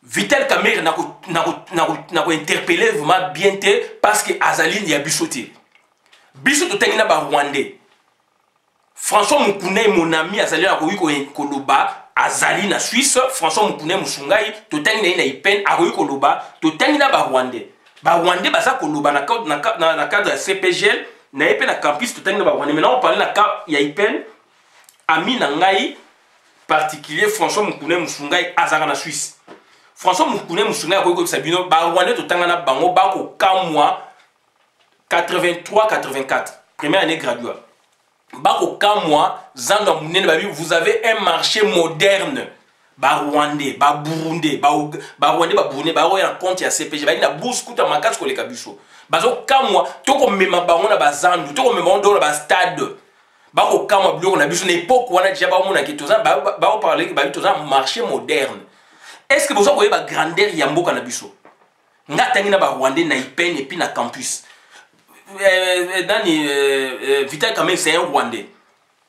Vital Kamerhe na ko interpeller vraiment bien te parce que azali ya bisoté biso to tengina ba Rwandais François Mukune mon ami azali na koloba azali na Suisse François Mukune musungai to tengina na ipen akoyi koloba to tengina ba Rwandais baza koloba na cadre CPGL na ipen na campus to tengina ba Rwandais maintenant on parle na cas ya ipen ami na ngai particulier François Mukune musungai azaka na Suisse François Mukune musungai akoyi ko sabino ba Rwandais to tengana bango ba ko kamwa 83 84 première année graduée bako kamwa zando munene babi vous avez un marché moderne ba Rwandais ba Burundais ba Rwandais ba Burundais ba roya compte ya CPG ba na bourse kuta makasi ko leka biso bazo kamwa toko mema bango na bazandu toko mema ndo na ba stade bako kamwa biloko na biso na époque wana déjà ba mona ki toza ba parler ba toza marché moderne. Est-ce que vous avez la grandeur ya mboka na biso nga tangi na ba Rwandais na IPN et puis na campus Dani Vital Kamerhe c'est un Rwandais.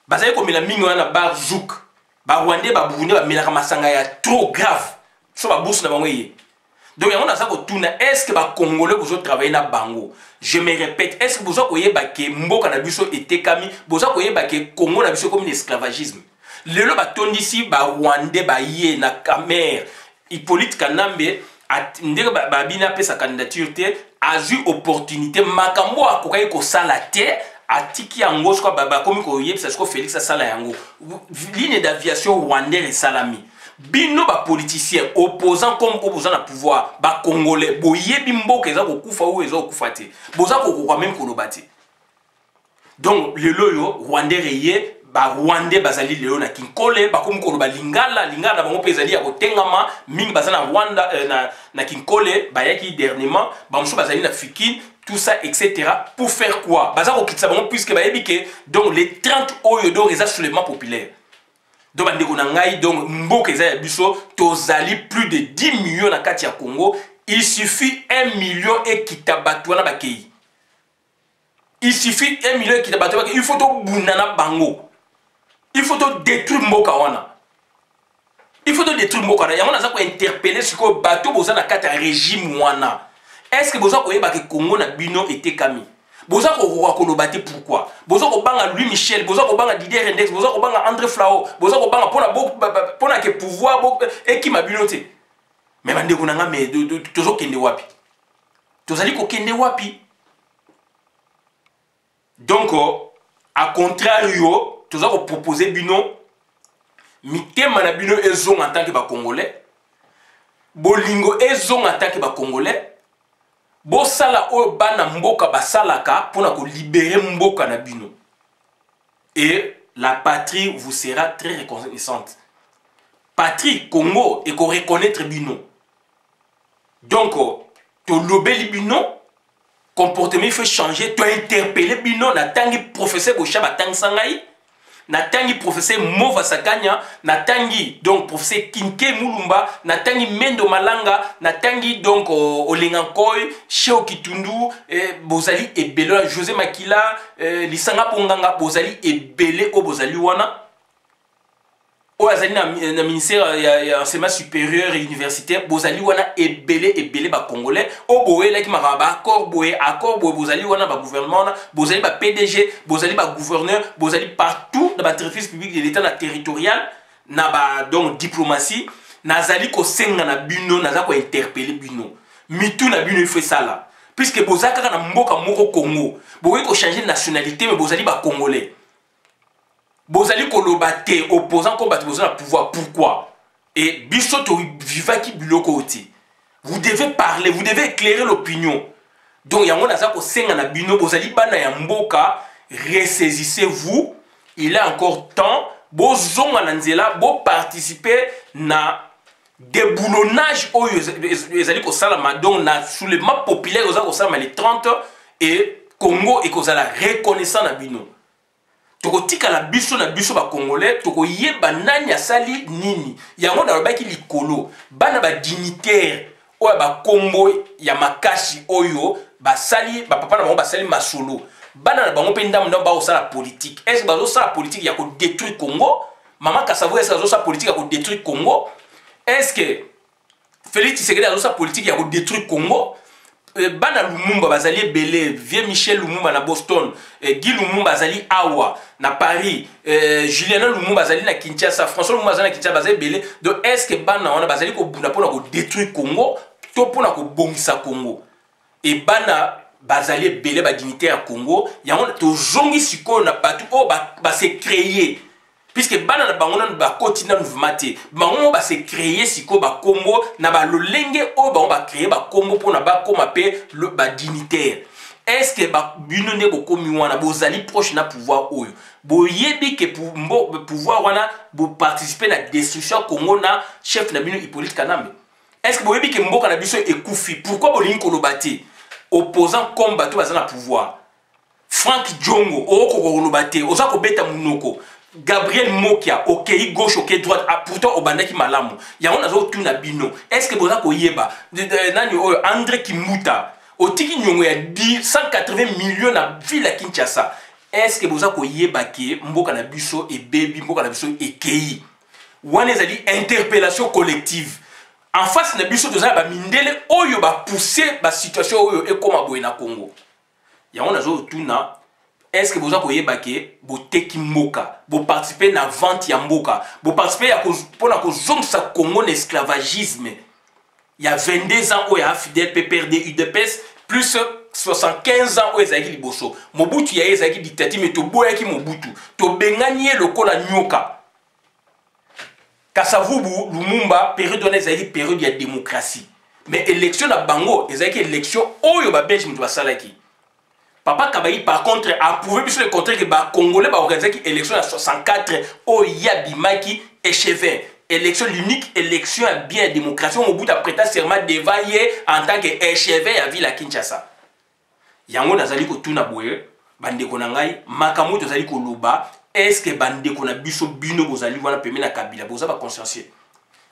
Bazali ko mela mingo na bar Zouk. Ba Rwandais ba Burundais ba mela masanga ya trop grave. So ba bourse na bango yé. Donc on a ça ko tuna est-ce que ba Congolais vous travailler na bango? Je me répète, est-ce que vous avez ba ke mboka na biso était kami, vous avez ba ke Congo na biso comme l'esclavagisme. Lelo ba tondisi ba Rwandais ba yé na Kamerhe. Hippolyte Kanambe ndenge ba bina pe sa candidature te a eu opportunité makambo akokai ko sala te atiki yango sko baba komi ko yebisa sko Félix sala yango ligne d'aviation rwandaise et salami bino ba politicien opposant comme opposant na pouvoir ba congolais boyebi mboka eza ko kufa ou eza ko kufa te boza ko kwa même ko lobati donc le loyo rwandais yé ba Rwandais bazali lelo na Kinkole ba komi ko ba lingala lingala bango pezali ya kotengama mingi bazana Rwanda na Kinkole ba yaki dernièrement ba mso bazali na Fikine tout ça etc pour faire quoi baza ko kitsa bango puisque ba yebike donc les 30 oyo do reza soulèvement populaire donc ba ndeko na ngai donc mboka eza ya biso tozali plus de 10 millions na kati ya Congo il suffit 1 million et kitabatwana ba kei il suffit 1 million et kitabatwana il faut to bunana bango. Il faut te détruire Mboka wana. Il faut te détruire Mboka wana. Yamona za ko interpeller sur ko bateau boza na kata régime wana. Est-ce que boza ko yeba ke Congo na bino était kami? Boza ko kolobate pourquoi? Boza ko banga Louis Michel, boza ko banga Didier Rendex, boza ko banga André Flao, boza ko banga pona ke pouvoir et qui m'a binoté. Mais bande ko nanga mais tozo kende wapi? Tozali ko kende wapi? Donc à contrario tous avez proposé bino mitema na bino ezong en tant que ba congolais bolingo ezong en tant que ba congolais bo sala o bana mboka basalaka pona ko libérer mboka na bino et la patrie vous sera très reconnaissante. Patrie Congo et ko reconnaître bino donc to lobeli bino comportement il faut changer to interpeller bino na tangi professeur Bochaba tang sangai na tangi professeur Mova Sakanya na tangi donc professeur Kinke Mulumba na tangi Mendo Malanga na tangi donc Olengankoy Cheo Kitundu bozali ebele José Makila Lisanga Ponganga bozali ebele o bozali wana o azali na ministère ya enseignement supérieur et universitaire bozali wana ebele ba congolais o boye la ki maraba accord boye bozali wana ba gouvernement bozali ba PDG bozali ba gouverneur bozali partout dans ba service public de l'état na territorial na ba donc diplomatie nazali ko senga na bino naza ko interpeller bino mitu na bino il faut ça là puisque bozaka na mboka moko Congo boye ko changer nationalité mais bozali ba congolais. Bozali kolobate opposant combattre besoin de pouvoir pourquoi et bisoto vivaki biloko oti vous devez parler vous devez éclairer l'opinion donc yango naza ko senga na bino bozali bana ya mboka ressaisissez-vous il est encore temps bozonga na nzela bo participer na déboulonnage oyo ezali ko salama donc na soulèvement populaire oza ko salama les 30 et Congo et kozala reconnaissant na bino. Toko tika la biso na biso ba congolais toko yeba nani asali nini yango na lobaki likolo bana ba dignitaire oya ba kombo ya makashi oyo basali ba papa na bango basali masolo bana na bango pe ndamu na ba osala politique est-ce ba osala politique ya ko détruire Congo maman Kassavou est-ce que osala politique ya ko détruire Congo est-ce que Félix Tshisekedi osala politique ya ko détruire Congo bana Lumumba bazali belé vieux Michel Lumumba na Boston Guy Lumumba bazali awa na Paris Julien Lumumba bazali na Kinshasa François Lumumba bazali na Kinshasa bazali belé donc est-ce que bana wana bazali ko bunda pona ko détruire Congo to pona ko bongisa Congo et bana bazali belé ba dignitaire ya Congo yango to zongi siko na batu o ba se créer puisque bana na bango na ba continent mouvement te bango ba se créer siko ba kombo na ba lolenge o ba créer ba kombo pona ba koma pe le ba dignitaire est-ce que bino ne bokomi wana bozali proche na pouvoir oyo boyebi que pouvoir wana bo participer na destruction Congo na chef na bino Hippolyte Kanambe? Est-ce que boyebi que mboka na biso ekufi? Pourquoi bolingi kolobate opposant comme bato baza na pouvoir? Frank Djongo oko kolobate oza kobeta munoko. Gabriel Mokia, ok, gauche, ok, droite, pourtant au bandaki malamu. Ya on a zo tuna bino. Est-ce que boza ko yeba? André Kimuta, otiki nyongo ya 180 millions na ville à Kinshasa. Est-ce que boza ko yeba ke mboka na biso et baby mboka na biso et kei? Wane zali interpellation collective. En face na biso toza ba mindele oyo ba pousser ba situation oyo e koma boye na Congo. Ya on a zo tuna. Est-ce que vous avez participer à mboka, vous participez à la vente ya mboka, vous participez à la Congo l'esclavagisme? Il y a 22 ans où il y a Fidel PPRD UDPS plus 75 ans où il y a Liboso. Mobutu ya ezaki dictature mais to boya ki Mobutu. To bengani le kola nyoka. Kasavubu Lumumba période on ezaki période de démocratie. Mais élection na bango ezaki élection oyo ba belge mutu basalaki. Papa Kabayi par contre a prouvé plus le contraire que les Congolais ont organisé l'élection en 64 au Yabimaki échevin. Élection l'unique élection à bien démocratie au bout d'après serment devant en tant qu'échevin à ville à Kinshasa. Yango nazali ko tuna boye bande konangai makamu tozali ko loba est-ce que bande kona biso bino bozali wana pemé na Kabila boza ba consciencieux.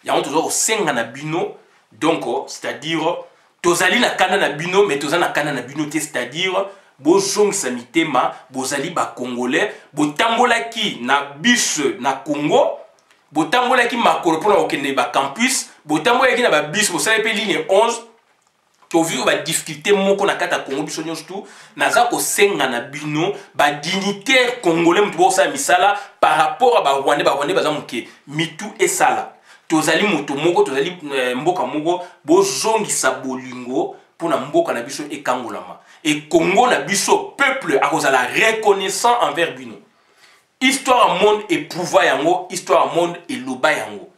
Yango tozo ko senga na bino donc c'est-à-dire tozali na kana na bino mais tozali na kana na bino c'est-à-dire bozong samitema bozali ba congolais botambolaki na bus na Congo botambolaki makolo pona okende ba campus botambolaki na ba bus bosala pe ligne 11 to vu ba difficulté moko na kata Congo biso nyonso tout naza ko senga na bino ba dignitaire congolais mutu bosa misala par rapport à ba Rwandais baza muke mitu esala tozali moto moko tozali mboka moko bozongisa bolingo pona mboka na biso ekangolama. Et Congo na biso peuple a cause la reconnaissant envers bino. Histoire monde et pouvoir yango, histoire monde et loba yango.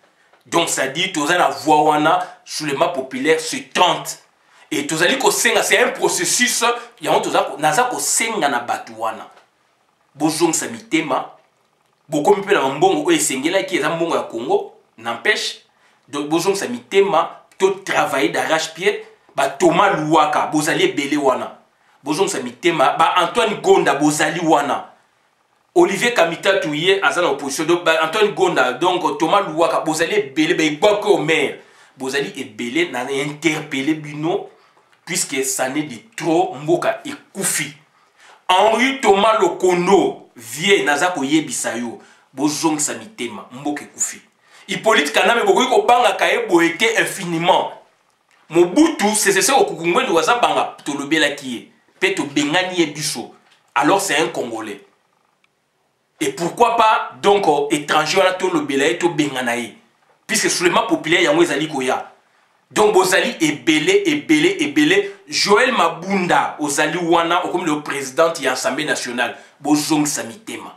Donc ça dit toza na voix wana sur le map populaire se 30. Et tozali ko senga c'est un processus yango toza naza ko senga na batu wana. Bozong sa mitema bokomi pe na mbongo o esengela ki eza mbongo ya Congo n'empêche donc bozong sa mitema to travailler d'arrache-pied ba Thomas Luwaka bozali belé wana. Bozong sa mitema ba Antoine Gonda bozali wana. Olivier Kamita touye azana opposition donc ba Antoine Gonda donc Thomas Luwaka bozali belé ba iboko au maire bozali ebelé na interpeller bino puisque ça n'est de trop mboka ekufi. Henri Thomas Lokondo vie nazako yebisa yo bozong sa mitema mboka ekufi. Hippolyte Kanambe bokoki ko banga kaye boete infiniment. Mobutu c'est ça au Kukungwe de waza banga tolobela kiye. Peto bengani biso. Alors c'est un Congolais. Et pourquoi pas donc étranger à to lobela to benganaye. Puisque sur le map populaire yango ezali koya. Donc bozali ebele Joël Mabunda ozali wana comme le président de l'Assemblée nationale bozong samitema.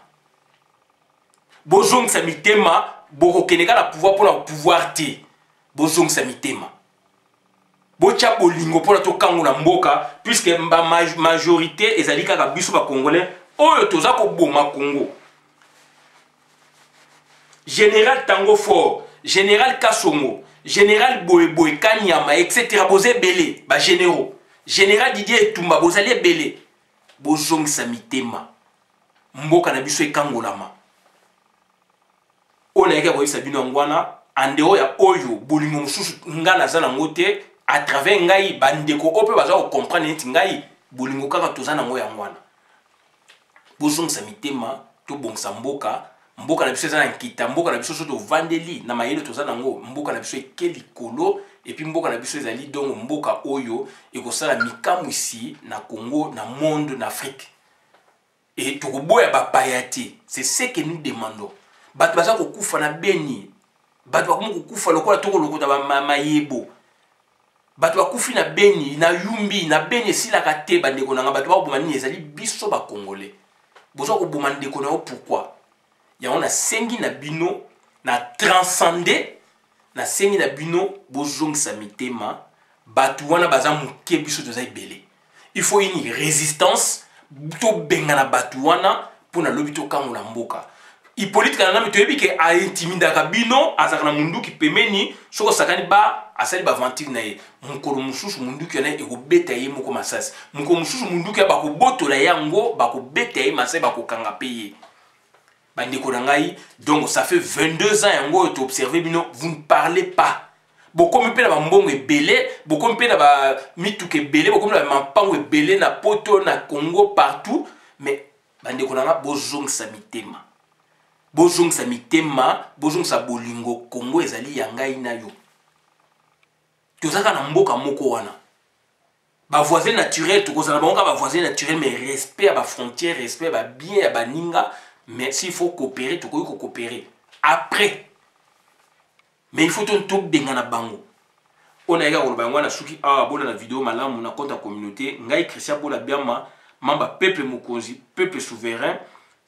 Bozong samitema boko keneka la pouvoir pour le pouvoir te. Bozong samitema. Bocha bolingo pour to kango na mboka puisque ma majorité ezali kaka biso ba congolais oyo toza ko boma Congo. Général Tango Fort, Général Kassongo, Général Boy Kanyama, etc. Bozé belé, ba généraux. Général Didier Tumba bozali belé. Bozong samitema. Mboka na biso ekangolama. On a été sabino ngwana andeo ya oyo bolingo mususu ngana zana ngote à travers ngai bandeko ope baza ko comprendre neti ngai bolingo kaka tozana ngo ya ngwana. Bozong samitema to bongsa mboka na biso zana nkita mboka na biso to vandeli na mayelo tozana ngo mboka na biso ekeli kolo et puis mboka na biso ezali donc mboka oyo ekosala mikamu ici na Congo na monde na Afrique. Et to boya ba payati, c'est ce que nous demandons. Bato baza ko kufa na beni. Bato ba ko kufa lokola toko lokota ba mayebo. Bato ba kufi na beni na yumbi na beni sila ka te bandeko na bato ba boma ni ezali biso ba congolais. Bozo ko boma ndeko na pourquoi? Ya on a sengi na bino na transcender na sengi na bino bozong sa mitema bato wana baza muke biso toza ebele. il faut une résistance to bengana batuana pour na lobby to kangola mboka. Hippolyte Kanana mitoyebi ke a intimidaka bino azaka na mundu ki pemeni soko sakani ba asali ba ventir na ye mukolo mususu mundu ki na e ko beta ye moko masasi mukolo mususu mundu ki ba ko botola yango ba ko beta ye masasi ba ko kanga paye bandeko na ngai. Donc ça fait 22 ans yango to observer bino, vous ne parlez pas. Beaucoup me pena ba mbongo ebele, beaucoup me pena ba mituke ebele, beaucoup me ba mpango ebele na poto na Congo partout, mais bandeko na nga bozong sa mitema. Bozong sa mitema, bozong sa bolingo Congo ezali yangai na yo. Tozaka na mboka moko wana. Ba voisin naturel, tokozala bango ba voisin naturel, mais respect à ba frontière, respect ba bien à ba ninga, mais s'il faut coopérer, tu peux coopérer. Après, mais il faut tout bengana bango. On a regardé bango na suki ah bon la vidéo malamu na compte communauté, ngai Christian Bola biama, mamba peuple mokonzi, peuple souverain.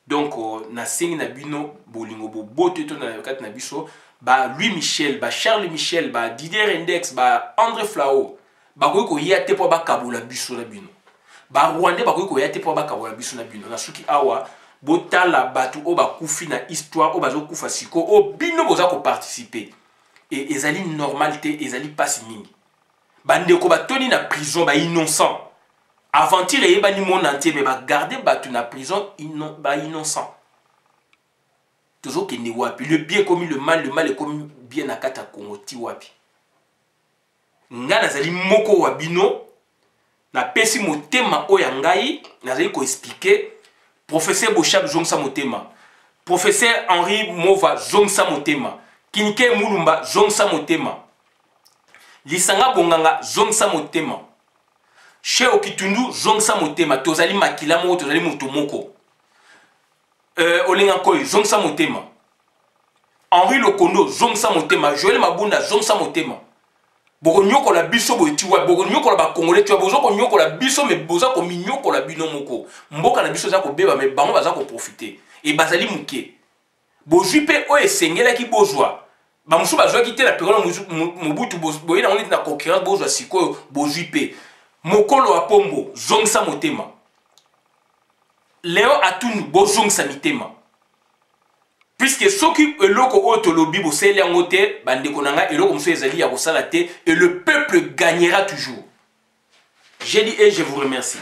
Donc na singi na bino bolingo bo bote to na kat na biso ba Louis Michel, ba Charles Michel, ba Didier Index, ba André Flao, ba ko yate po ba kabula biso na bino. Ba Rwanda ba ko yate po ba kabula biso na bino. Na suki awa botala batu o ba kufi na histoire o bazo kufa siko o bino boza ko participer. Et ezali normalité, ezali passe mingi. Bande ko ba toni na prison ba innocent. Aventure et bani monde entier mais ba garder batu na prison innocent. Toujours que ne wapi le bien commis le mal est commis bien na kata Congo ti wapi. Nga nazali moko wabino na pesi motema o ya ngai nazali ko expliquer. Professeur Bochab Zongsa Motema, professeur Henri Mova Zongsa Motema, Kinke Mulumba Zongsa Motema, Lisanga Bonganga Zongsa Motema, Che Okitundu Zongsa Motema, Tozali Makila Mo, Tozali Motomoko, Olengakoy Zongsa Motema, Henri Lokondo Zongsa Motema, Joël Mabunda Zongsa Motema. Boko nyoko la biso bo tiwa boko nyoko la ba congolais tiwa bozo ko nyoko la biso mais boza ko minyoko la bino moko mboka na biso za ko beba mais bango baza ko profiter et bazali muke bojupe o esengela ki bozwa ba musu bazwa ki te la période mobutu boyina on est na concurrence bozwa siko bojupe mokolo wa pombo zongsa motema Léo Atunu bozongsa mitema. Puisque ceux qui eloko otolobi bo seli angote bande konanga eloko mso ezali ya kosala te et le peuple gagnera toujours. J'ai dit et je vous remercie.